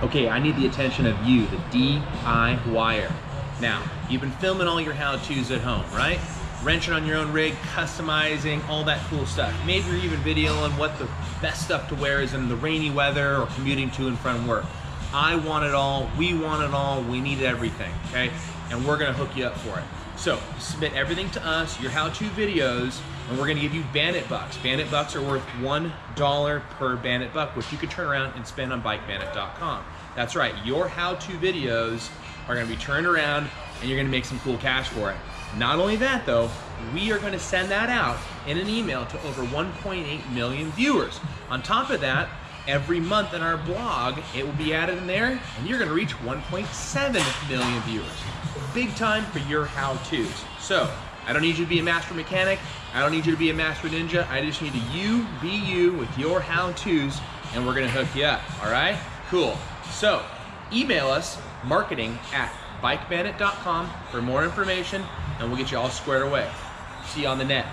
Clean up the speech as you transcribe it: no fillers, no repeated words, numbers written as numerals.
Okay, I need the attention of you, the DIY'er. Now, you've been filming all your how-tos at home, right? Wrenching on your own rig, customizing, all that cool stuff. Maybe you're even videoing what the best stuff to wear is in the rainy weather or commuting to and from work. I want it all, we want it all, we need everything, okay? And we're gonna hook you up for it. So, submit everything to us, your how-to videos, and we're gonna give you BanditBucks. BanditBucks are worth $1 per BanditBuck, which you could turn around and spend on BikeBandit.com. That's right, your how-to videos are gonna be turned around and you're gonna make some cool cash for it. Not only that though, we are gonna send that out in an email to over 1.8 million viewers. On top of that, every month in our blog, it will be added in there and you're gonna reach 1.7 million viewers. Big time for your how-tos. So, I don't need you to be a master mechanic, I don't need you to be a master ninja, I just need you be you with your how-tos and we're gonna hook you up, all right? Cool. So, email us, marketing@BikeBandit.com for more information and we'll get you all squared away. See you on the net.